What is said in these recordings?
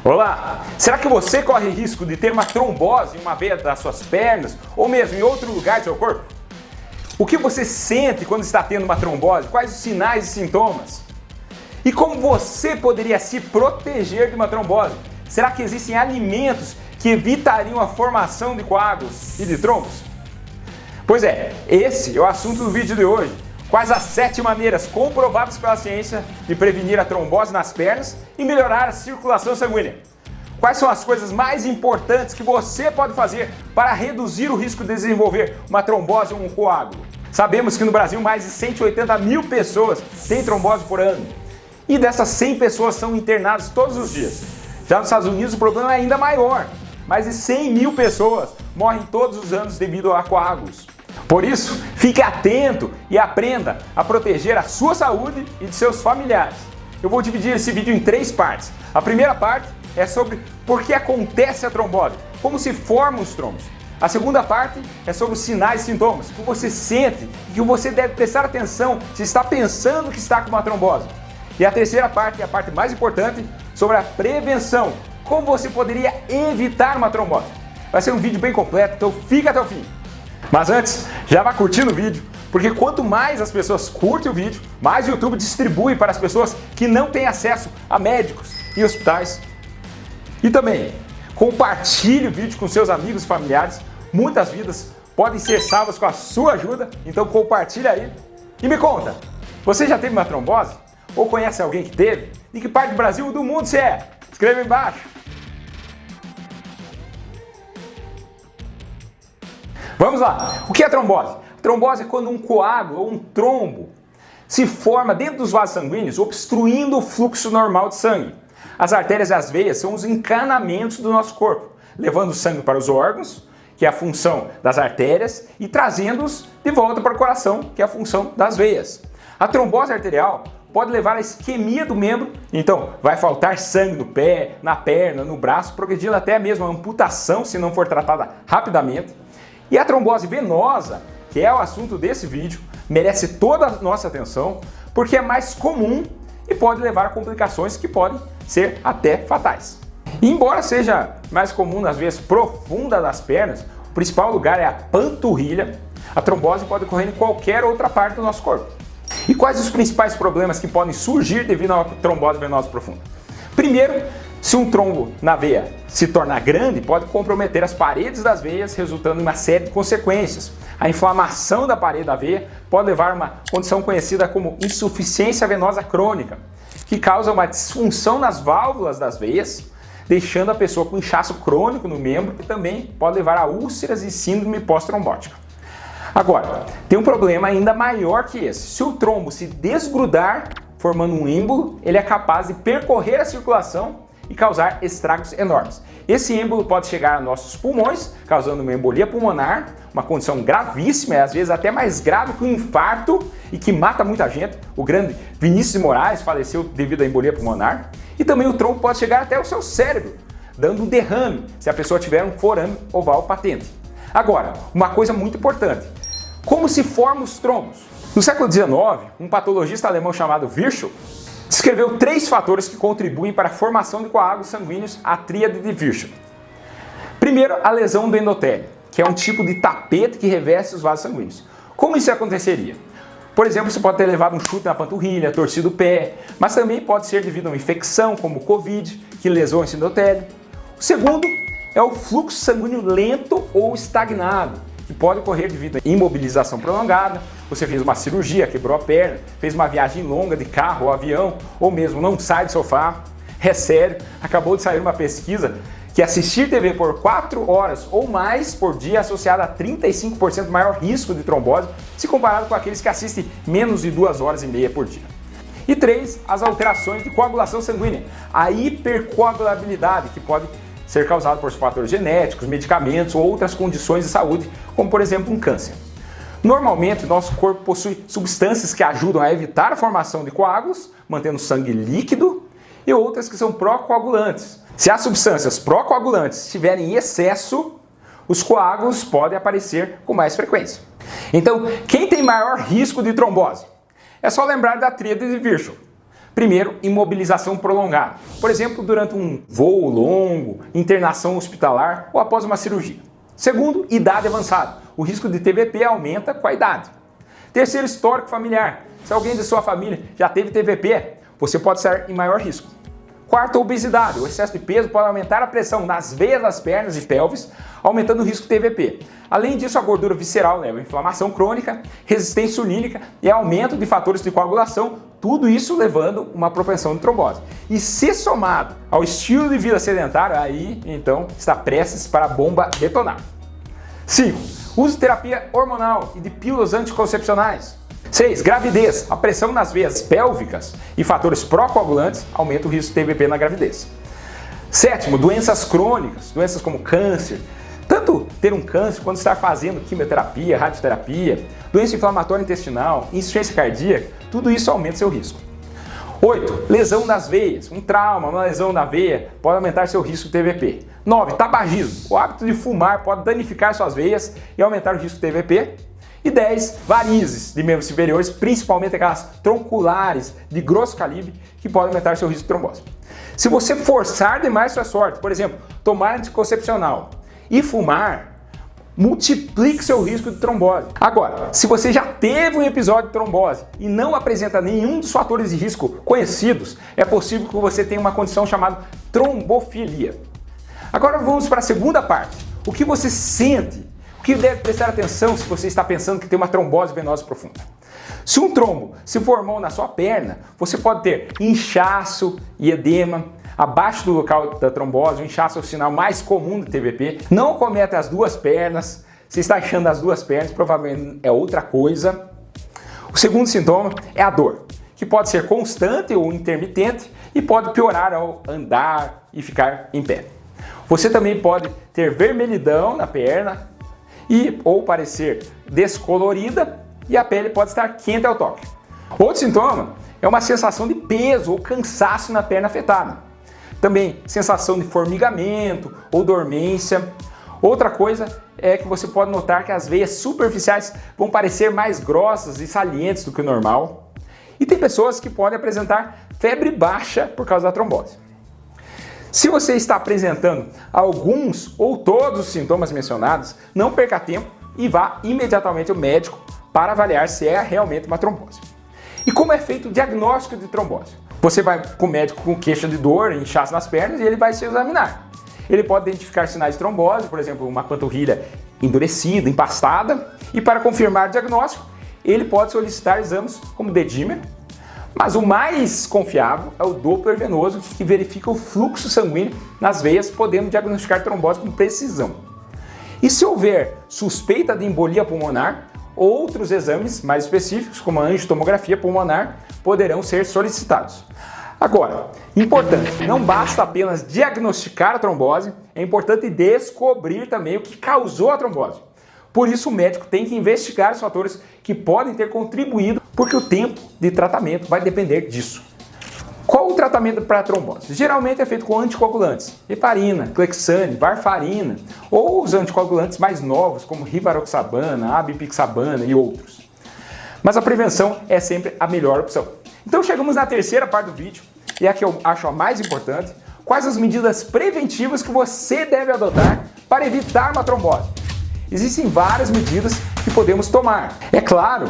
Olá! Será que você corre risco de ter uma trombose em uma veia das suas pernas ou mesmo em outro lugar do seu corpo? O que você sente quando está tendo uma trombose? Quais os sinais e sintomas? E como você poderia se proteger de uma trombose? Será que existem alimentos que evitariam a formação de coágulos e de trombos? Pois é, esse é o assunto do vídeo de hoje. Quais as 7 maneiras comprovadas pela ciência de prevenir a trombose nas pernas e melhorar a circulação sanguínea? Quais são as coisas mais importantes que você pode fazer para reduzir o risco de desenvolver uma trombose ou um coágulo? Sabemos que no Brasil mais de 180 mil pessoas têm trombose por ano. E dessas 100 pessoas são internadas todos os dias. Já nos Estados Unidos o problema é ainda maior. Mais de 100 mil pessoas morrem todos os anos devido a coágulos. Por isso, fique atento e aprenda a proteger a sua saúde e de seus familiares. Eu vou dividir esse vídeo em 3 partes. A primeira parte é sobre por que acontece a trombose, como se formam os trombos. A segunda parte é sobre os sinais e sintomas, o que você sente e que você deve prestar atenção se está pensando que está com uma trombose. E a terceira parte é a parte mais importante, sobre a prevenção, como você poderia evitar uma trombose. Vai ser um vídeo bem completo, então fica até o fim. Mas antes, já vá curtindo o vídeo, porque quanto mais as pessoas curtem o vídeo, mais o YouTube distribui para as pessoas que não têm acesso a médicos e hospitais. E também, compartilhe o vídeo com seus amigos e familiares. Muitas vidas podem ser salvas com a sua ajuda, então compartilha aí. E me conta, você já teve uma trombose? Ou conhece alguém que teve? De que parte do Brasil ou do mundo você é? Escreva aí embaixo. Vamos lá! O que é trombose? Trombose é quando um coágulo ou um trombo se forma dentro dos vasos sanguíneos, obstruindo o fluxo normal de sangue. As artérias e as veias são os encanamentos do nosso corpo, levando o sangue para os órgãos, que é a função das artérias, e trazendo-os de volta para o coração, que é a função das veias. A trombose arterial pode levar à isquemia do membro, então vai faltar sangue no pé, na perna, no braço, progredindo até mesmo a amputação se não for tratada rapidamente. E a trombose venosa, que é o assunto desse vídeo, merece toda a nossa atenção, porque é mais comum e pode levar a complicações que podem ser até fatais. E embora seja mais comum nas veias profundas das pernas, o principal lugar é a panturrilha, a trombose pode ocorrer em qualquer outra parte do nosso corpo. E quais os principais problemas que podem surgir devido a uma trombose venosa profunda? Primeiro, se um trombo na veia se tornar grande, pode comprometer as paredes das veias, resultando em uma série de consequências. A inflamação da parede da veia pode levar a uma condição conhecida como insuficiência venosa crônica, que causa uma disfunção nas válvulas das veias, deixando a pessoa com inchaço crônico no membro e também pode levar a úlceras e síndrome pós-trombótica. Agora, tem um problema ainda maior que esse. Se o trombo se desgrudar, formando um êmbolo, ele é capaz de percorrer a circulação e causar estragos enormes. Esse êmbolo pode chegar a nossos pulmões, causando uma embolia pulmonar, uma condição gravíssima, e às vezes até mais grave que um infarto e que mata muita gente. O grande Vinícius de Moraes faleceu devido à embolia pulmonar. E também o trombo pode chegar até o seu cérebro, dando um derrame, se a pessoa tiver um forame oval patente. Agora, uma coisa muito importante, como se formam os trombos? No século XIX, um patologista alemão chamado Virchow descreveu 3 fatores que contribuem para a formação de coágulos sanguíneos, a tríade de Virchow. Primeiro, a lesão do endotélio, que é um tipo de tapete que reveste os vasos sanguíneos. Como isso aconteceria? Por exemplo, você pode ter levado um chute na panturrilha, torcido o pé, mas também pode ser devido a uma infecção, como o Covid, que lesou esse endotélio. O segundo é o fluxo sanguíneo lento ou estagnado, que pode ocorrer devido a imobilização prolongada. Você fez uma cirurgia, quebrou a perna, fez uma viagem longa de carro ou avião, ou mesmo não sai do sofá. É sério, acabou de sair uma pesquisa que assistir TV por 4 horas ou mais por dia é associado a 35% maior risco de trombose, se comparado com aqueles que assistem menos de 2 horas e meia por dia. E 3, as alterações de coagulação sanguínea, a hipercoagulabilidade, que pode ser causada por fatores genéticos, medicamentos ou outras condições de saúde, como por exemplo um câncer. Normalmente, nosso corpo possui substâncias que ajudam a evitar a formação de coágulos, mantendo o sangue líquido, e outras que são pró-coagulantes. Se as substâncias pró-coagulantes estiverem em excesso, os coágulos podem aparecer com mais frequência. Então, quem tem maior risco de trombose? É só lembrar da tríade de Virchow. Primeiro, imobilização prolongada. Por exemplo, durante um voo longo, internação hospitalar ou após uma cirurgia. Segundo, idade avançada. O risco de TVP aumenta com a idade. Terceiro, histórico familiar. Se alguém de sua família já teve TVP, você pode estar em maior risco. Quarto, obesidade. O excesso de peso pode aumentar a pressão nas veias das pernas e pelvis, aumentando o risco de TVP. Além disso, a gordura visceral leva a inflamação crônica, resistência insulínica e aumento de fatores de coagulação, tudo isso levando uma propensão de trombose. E se somado ao estilo de vida sedentário, aí então está prestes para a bomba detonar. 5. Uso de terapia hormonal e de pílulas anticoncepcionais. 6. Gravidez. A pressão nas veias pélvicas e fatores pró-coagulantes aumenta o risco de TVP na gravidez. 7. Doenças crônicas, doenças como câncer. Tanto ter um câncer quanto estar fazendo quimioterapia, radioterapia, doença inflamatória intestinal, insuficiência cardíaca, tudo isso aumenta seu risco. 8. Lesão das veias. Um trauma, uma lesão na veia pode aumentar seu risco de TVP. 9. Tabagismo. O hábito de fumar pode danificar suas veias e aumentar o risco de TVP. E 10. Varizes de membros superiores, principalmente aquelas tronculares de grosso calibre, que podem aumentar seu risco de trombose. Se você forçar demais sua sorte, por exemplo, tomar anticoncepcional e fumar, multiplique seu risco de trombose. Agora, se você já teve um episódio de trombose e não apresenta nenhum dos fatores de risco conhecidos, é possível que você tenha uma condição chamada trombofilia. Agora vamos para a segunda parte. O que você sente? O que deve prestar atenção se você está pensando que tem uma trombose venosa profunda? Se um trombo se formou na sua perna, você pode ter inchaço e edema. Abaixo do local da trombose, o inchaço é o sinal mais comum do TVP. Não acomete as duas pernas. Se está inchando as duas pernas, provavelmente é outra coisa. O segundo sintoma é a dor, que pode ser constante ou intermitente e pode piorar ao andar e ficar em pé. Você também pode ter vermelhidão na perna ou parecer descolorida e a pele pode estar quente ao toque. Outro sintoma é uma sensação de peso ou cansaço na perna afetada. Também sensação de formigamento ou dormência. Outra coisa é que você pode notar que as veias superficiais vão parecer mais grossas e salientes do que o normal. E tem pessoas que podem apresentar febre baixa por causa da trombose. Se você está apresentando alguns ou todos os sintomas mencionados, não perca tempo e vá imediatamente ao médico para avaliar se é realmente uma trombose. E como é feito o diagnóstico de trombose? Você vai com o médico com queixa de dor, inchaço nas pernas e ele vai se examinar. Ele pode identificar sinais de trombose, por exemplo, uma panturrilha endurecida, empastada, e para confirmar o diagnóstico, ele pode solicitar exames como dedímetro, mas o mais confiável é o Doppler venoso, que verifica o fluxo sanguíneo nas veias, podendo diagnosticar trombose com precisão. E se houver suspeita de embolia pulmonar, outros exames mais específicos, como a angiotomografia pulmonar, poderão ser solicitados. Agora, importante, não basta apenas diagnosticar a trombose, é importante descobrir também o que causou a trombose. Por isso, o médico tem que investigar os fatores que podem ter contribuído, porque o tempo de tratamento vai depender disso. Qual o tratamento para a trombose? Geralmente é feito com anticoagulantes, heparina, clexane, varfarina, ou os anticoagulantes mais novos, como rivaroxabana, abipixabana e outros. Mas a prevenção é sempre a melhor opção. Então chegamos na terceira parte do vídeo, e é a que eu acho a mais importante. Quais as medidas preventivas que você deve adotar para evitar uma trombose? Existem várias medidas que podemos tomar. É claro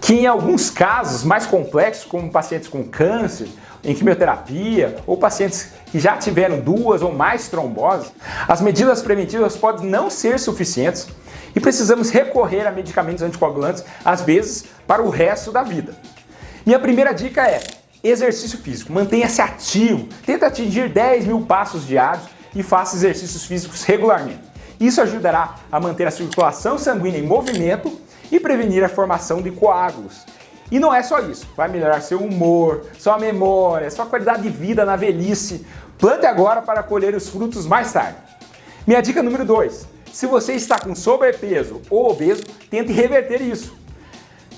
que em alguns casos mais complexos, como pacientes com câncer, em quimioterapia ou pacientes que já tiveram 2 ou mais tromboses, as medidas preventivas podem não ser suficientes e precisamos recorrer a medicamentos anticoagulantes, às vezes, para o resto da vida. Minha primeira dica é exercício físico. Mantenha-se ativo, tenta atingir 10.000 passos diários e faça exercícios físicos regularmente. Isso ajudará a manter a circulação sanguínea em movimento e prevenir a formação de coágulos. E não é só isso, vai melhorar seu humor, sua memória, sua qualidade de vida na velhice. Plante agora para colher os frutos mais tarde. Minha dica número 2, se você está com sobrepeso ou obeso, tente reverter isso.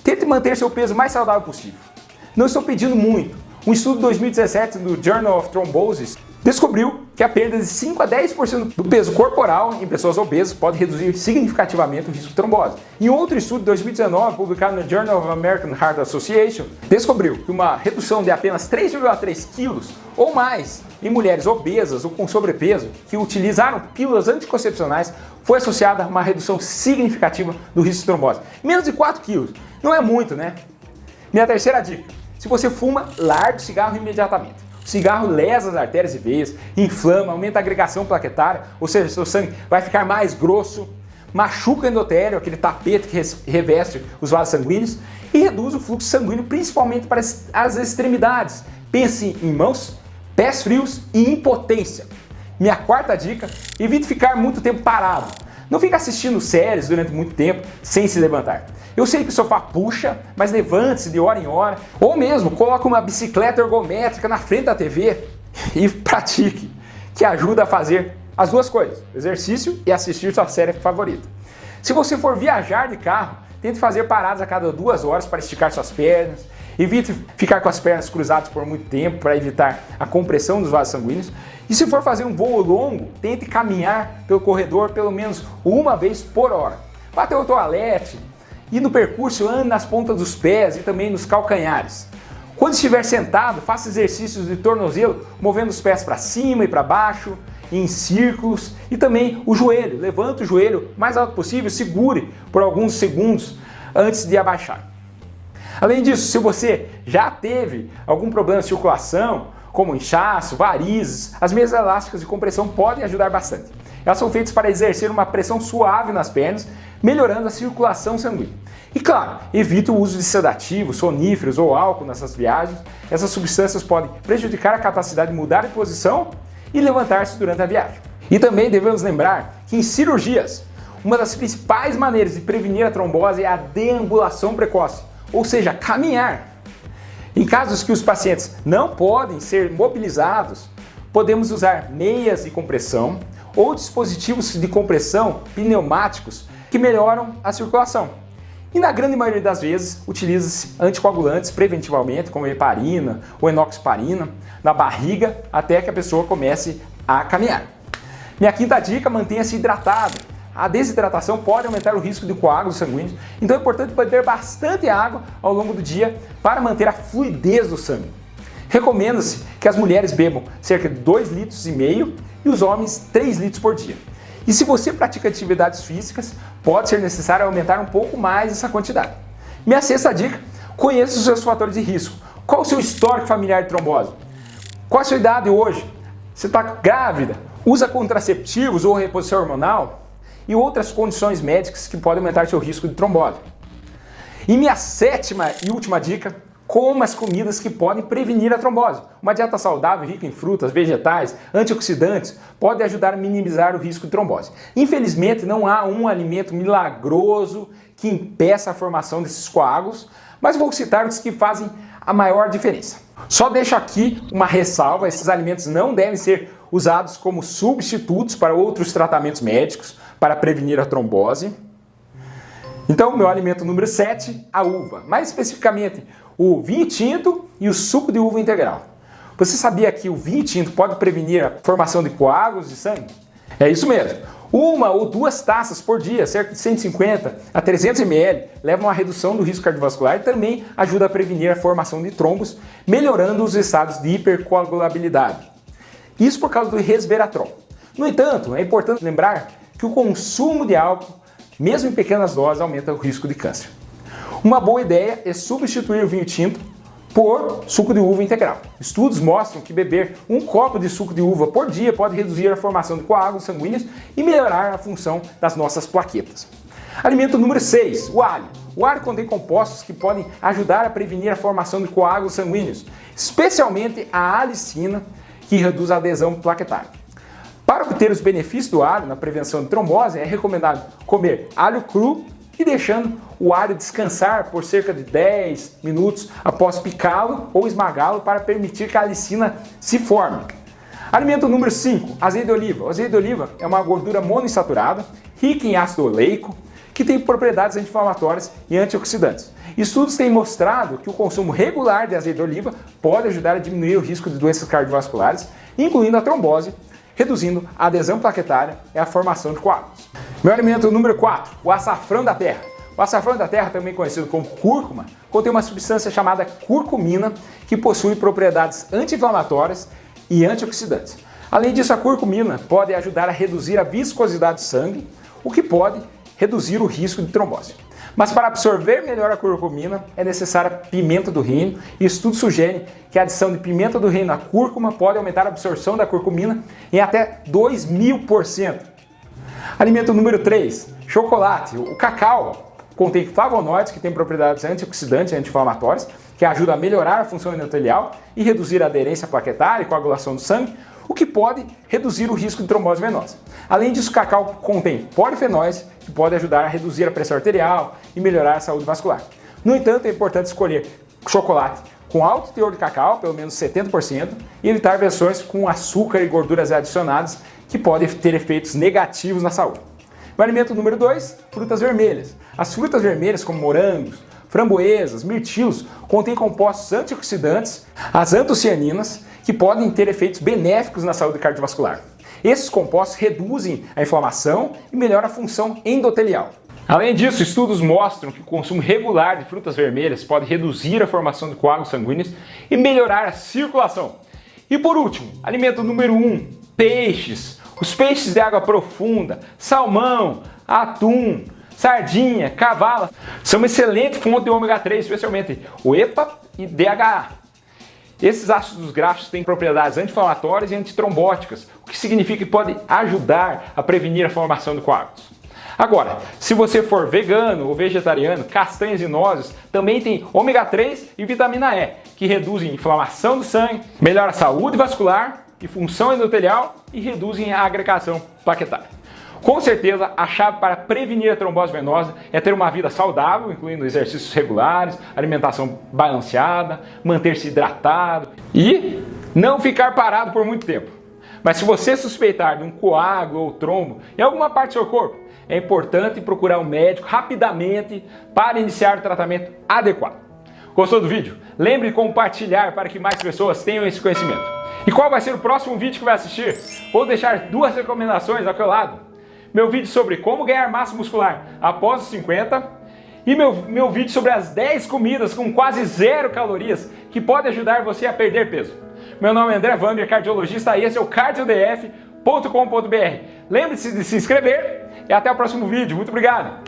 Tente manter seu peso mais saudável possível. Não estou pedindo muito. Um estudo de 2017 do Journal of Thrombosis descobriu que a perda de 5 a 10% do peso corporal em pessoas obesas pode reduzir significativamente o risco de trombose. Em outro estudo de 2019, publicado no Journal of American Heart Association, descobriu que uma redução de apenas 3,3 quilos ou mais em mulheres obesas ou com sobrepeso que utilizaram pílulas anticoncepcionais foi associada a uma redução significativa do risco de trombose. Menos de 4 quilos. Não é muito, né? Minha terceira dica: se você fuma, largue o cigarro imediatamente. O cigarro lesa as artérias e veias, inflama, aumenta a agregação plaquetária, ou seja, seu sangue vai ficar mais grosso, machuca o endotélio, aquele tapete que reveste os vasos sanguíneos, e reduz o fluxo sanguíneo, principalmente para as extremidades. Pense em mãos, pés frios e impotência. Minha quarta dica: evite ficar muito tempo parado. Não fique assistindo séries durante muito tempo sem se levantar. Eu sei que o sofá puxa, mas levante-se de hora em hora, ou mesmo coloque uma bicicleta ergométrica na frente da TV e pratique, que ajuda a fazer as duas coisas, exercício e assistir sua série favorita. Se você for viajar de carro, tente fazer paradas a cada 2 horas para esticar suas pernas. Evite ficar com as pernas cruzadas por muito tempo para evitar a compressão dos vasos sanguíneos. E se for fazer um voo longo, tente caminhar pelo corredor pelo menos uma vez por hora. Vá até o toalete e no percurso ande nas pontas dos pés e também nos calcanhares. Quando estiver sentado, faça exercícios de tornozelo, movendo os pés para cima e para baixo, em círculos, e também o joelho. Levante o joelho o mais alto possível, segure por alguns segundos antes de abaixar. Além disso, se você já teve algum problema de circulação, como inchaço, varizes, as meias elásticas de compressão podem ajudar bastante. Elas são feitas para exercer uma pressão suave nas pernas, melhorando a circulação sanguínea. E claro, evite o uso de sedativos, soníferos ou álcool nessas viagens. Essas substâncias podem prejudicar a capacidade de mudar de posição e levantar-se durante a viagem. E também devemos lembrar que em cirurgias, uma das principais maneiras de prevenir a trombose é a deambulação precoce, ou seja, caminhar. Em casos que os pacientes não podem ser mobilizados, podemos usar meias de compressão ou dispositivos de compressão pneumáticos que melhoram a circulação. E na grande maioria das vezes, utiliza-se anticoagulantes preventivamente, como heparina ou enoxaparina, na barriga até que a pessoa comece a caminhar. Minha quinta dica: mantenha-se hidratado. A desidratação pode aumentar o risco de coágulos sanguíneos, então é importante beber bastante água ao longo do dia para manter a fluidez do sangue. Recomenda-se que as mulheres bebam cerca de 2,5 litros e os homens 3 litros por dia. E se você pratica atividades físicas, pode ser necessário aumentar um pouco mais essa quantidade. Minha sexta dica: conheça os seus fatores de risco. Qual o seu histórico familiar de trombose? Qual a sua idade hoje? Você está grávida? Usa contraceptivos ou reposição hormonal? E outras condições médicas que podem aumentar seu risco de trombose. E minha sétima e última dica: coma as comidas que podem prevenir a trombose. Uma dieta saudável, rica em frutas, vegetais, antioxidantes, pode ajudar a minimizar o risco de trombose. Infelizmente, não há um alimento milagroso que impeça a formação desses coágulos, mas vou citar os que fazem a maior diferença. Só deixo aqui uma ressalva: esses alimentos não devem ser usados como substitutos para outros tratamentos médicos para prevenir a trombose. Então, meu alimento número 7, a uva. Mais especificamente, o vinho tinto e o suco de uva integral. Você sabia que o vinho tinto pode prevenir a formação de coágulos de sangue? É isso mesmo. 1 ou 2 taças por dia, cerca de 150 a 300 ml, levam à redução do risco cardiovascular e também ajuda a prevenir a formação de trombos, melhorando os estados de hipercoagulabilidade. Isso por causa do resveratrol. No entanto, é importante lembrar que o consumo de álcool, mesmo em pequenas doses, aumenta o risco de câncer. Uma boa ideia é substituir o vinho tinto por suco de uva integral. Estudos mostram que beber 1 copo de suco de uva por dia pode reduzir a formação de coágulos sanguíneos e melhorar a função das nossas plaquetas. Alimento número 6, o alho. O alho contém compostos que podem ajudar a prevenir a formação de coágulos sanguíneos, especialmente a alicina, que reduz a adesão plaquetária. Para obter os benefícios do alho na prevenção de trombose, é recomendado comer alho cru e deixando o alho descansar por cerca de 10 minutos após picá-lo ou esmagá-lo para permitir que a alicina se forme. Alimento número 5, azeite de oliva. O azeite de oliva é uma gordura monoinsaturada, rica em ácido oleico, que tem propriedades anti-inflamatórias e antioxidantes. Estudos têm mostrado que o consumo regular de azeite de oliva pode ajudar a diminuir o risco de doenças cardiovasculares, incluindo a trombose, reduzindo a adesão plaquetária e a formação de coágulos. Meu alimento número 4, o açafrão da terra. O açafrão da terra, também conhecido como cúrcuma, contém uma substância chamada curcumina que possui propriedades anti-inflamatórias e antioxidantes. Além disso, a curcumina pode ajudar a reduzir a viscosidade do sangue, o que pode reduzir o risco de trombose. Mas para absorver melhor a curcumina é necessária pimenta do reino, e estudos sugerem que a adição de pimenta do reino à cúrcuma pode aumentar a absorção da curcumina em até 2000%. Alimento número 3, chocolate. O cacau contém flavonoides que têm propriedades antioxidantes e anti-inflamatórias, que ajudam a melhorar a função endotelial e reduzir a aderência plaquetária e coagulação do sangue, o que pode reduzir o risco de trombose venosa. Além disso, o cacau contém polifenóis, que podem ajudar a reduzir a pressão arterial e melhorar a saúde vascular. No entanto, é importante escolher chocolate com alto teor de cacau, pelo menos 70%, e evitar versões com açúcar e gorduras adicionadas, que podem ter efeitos negativos na saúde. O alimento número 2, frutas vermelhas. As frutas vermelhas, como morangos, framboesas, mirtilos, contêm compostos antioxidantes, as antocianinas, que podem ter efeitos benéficos na saúde cardiovascular. Esses compostos reduzem a inflamação e melhoram a função endotelial. Além disso, estudos mostram que o consumo regular de frutas vermelhas pode reduzir a formação de coágulos sanguíneos e melhorar a circulação. E por último, alimento número 1, peixes. Os peixes de água profunda, salmão, atum, sardinha, cavala, são uma excelente fonte de ômega 3, especialmente o EPA e DHA. Esses ácidos graxos têm propriedades anti-inflamatórias e antitrombóticas, o que significa que pode ajudar a prevenir a formação de coágulos. Agora, se você for vegano ou vegetariano, castanhas e nozes também tem ômega 3 e vitamina E, que reduzem a inflamação do sangue, melhoram a saúde vascular e função endotelial e reduzem a agregação plaquetária. Com certeza, a chave para prevenir a trombose venosa é ter uma vida saudável, incluindo exercícios regulares, alimentação balanceada, manter-se hidratado e não ficar parado por muito tempo. Mas se você suspeitar de um coágulo ou trombo em alguma parte do seu corpo, é importante procurar um médico rapidamente para iniciar o tratamento adequado. Gostou do vídeo? Lembre de compartilhar para que mais pessoas tenham esse conhecimento. E qual vai ser o próximo vídeo que vai assistir? Vou deixar 2 recomendações ao seu lado. Meu vídeo sobre como ganhar massa muscular após os 50 e meu vídeo sobre as 10 comidas com quase 0 calorias que podem ajudar você a perder peso. Meu nome é André Wander, cardiologista, e esse é o cardiodf.com.br. Lembre-se de se inscrever e até o próximo vídeo. Muito obrigado!